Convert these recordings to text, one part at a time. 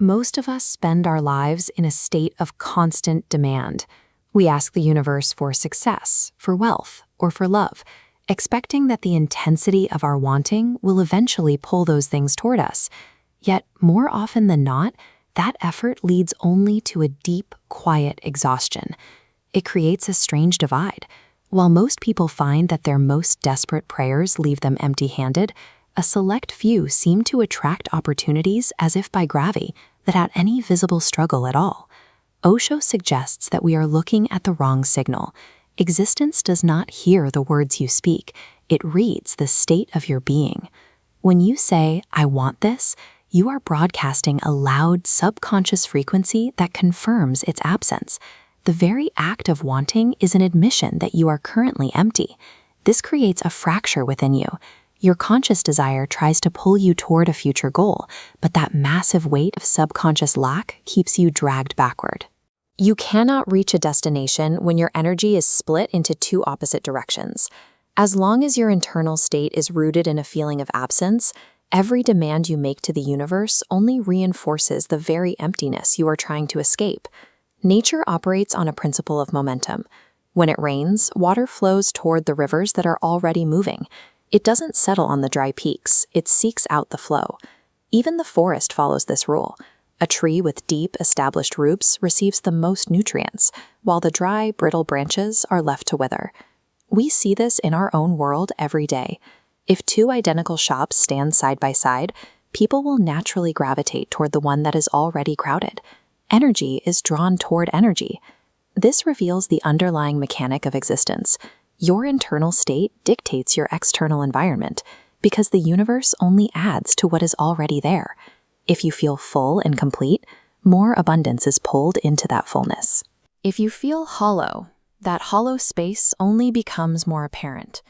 Most of us spend our lives in a state of constant demand. We ask the universe for success, for wealth, or for love, expecting that the intensity of our wanting will eventually pull those things toward us. Yet, more often than not, that effort leads only to a deep, quiet exhaustion. It creates a strange divide. While most people find that their most desperate prayers leave them empty-handed, a select few seem to attract opportunities as if by gravity, without any visible struggle at all. Osho suggests that we are looking at the wrong signal. Existence does not hear the words you speak, it reads the state of your being. When you say, "I want this," you are broadcasting a loud, subconscious frequency that confirms its absence. The very act of wanting is an admission that you are currently empty. This creates a fracture within you. Your conscious desire tries to pull you toward a future goal, but that massive weight of subconscious lack keeps you dragged backward. You cannot reach a destination when your energy is split into two opposite directions. As long as your internal state is rooted in a feeling of absence, every demand you make to the universe only reinforces the very emptiness you are trying to escape. Nature operates on a principle of momentum. When it rains, water flows toward the rivers that are already moving. It doesn't settle on the dry peaks, it seeks out the flow. Even the forest follows this rule. A tree with deep, established roots receives the most nutrients, while the dry, brittle branches are left to wither. We see this in our own world every day. If two identical shops stand side by side, people will naturally gravitate toward the one that is already crowded. Energy is drawn toward energy. This reveals the underlying mechanic of existence. Your internal state dictates your external environment because the universe only adds to what is already there. If you feel full and complete, more abundance is pulled into that fullness. If you feel hollow, that hollow space only becomes more apparent.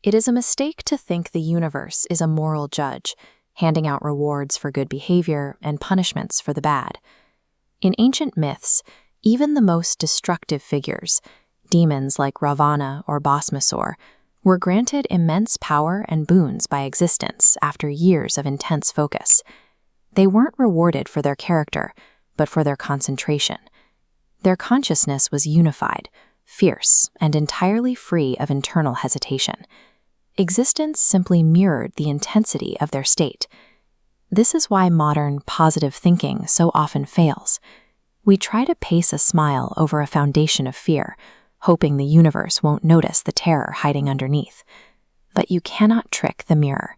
It is a mistake to think the universe is a moral judge, handing out rewards for good behavior and punishments for the bad. In ancient myths, even the most destructive figures, demons like Ravana or Bhasmasur, were granted immense power and boons by existence after years of intense focus. They weren't rewarded for their character, but for their concentration. Their consciousness was unified, fierce, and entirely free of internal hesitation. Existence simply mirrored the intensity of their state. This is why modern, positive thinking so often fails. We try to pace a smile over a foundation of fear, hoping the universe won't notice the terror hiding underneath. But you cannot trick the mirror.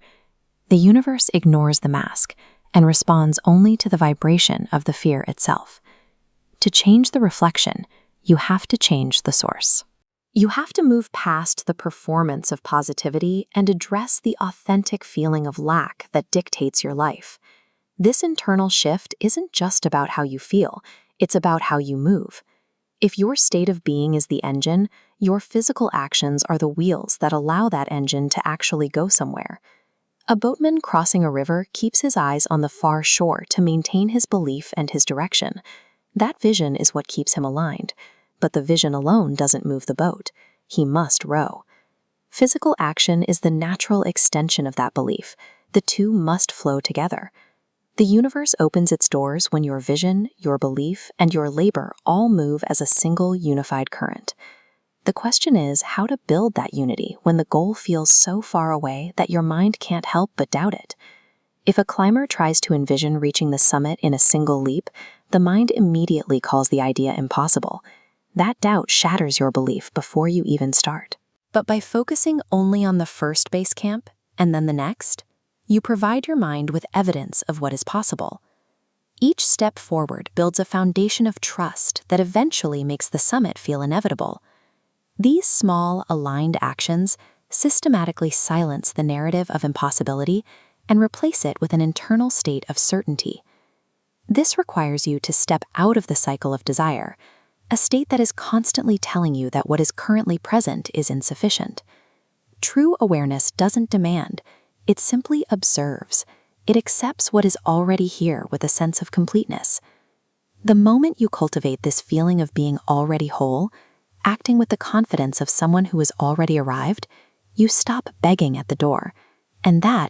The universe ignores the mask and responds only to the vibration of the fear itself. To change the reflection, you have to change the source. You have to move past the performance of positivity and address the authentic feeling of lack that dictates your life. This internal shift isn't just about how you feel, it's about how you move. If your state of being is the engine, your physical actions are the wheels that allow that engine to actually go somewhere. A boatman crossing a river keeps his eyes on the far shore to maintain his belief and his direction. That vision is what keeps him aligned, but the vision alone doesn't move the boat. He must row. Physical action is the natural extension of that belief. The two must flow together. The universe opens its doors when your vision, your belief, and your labor all move as a single unified current. The question is how to build that unity when the goal feels so far away that your mind can't help but doubt it. If a climber tries to envision reaching the summit in a single leap, the mind immediately calls the idea impossible. That doubt shatters your belief before you even start. But by focusing only on the first base camp and then the next, you provide your mind with evidence of what is possible. Each step forward builds a foundation of trust that eventually makes the summit feel inevitable. These small, aligned actions systematically silence the narrative of impossibility and replace it with an internal state of certainty. This requires you to step out of the cycle of desire, a state that is constantly telling you that what is currently present is insufficient. True awareness doesn't demand, it simply observes. It accepts what is already here with a sense of completeness. The moment you cultivate this feeling of being already whole, acting with the confidence of someone who has already arrived, you stop begging at the door, and that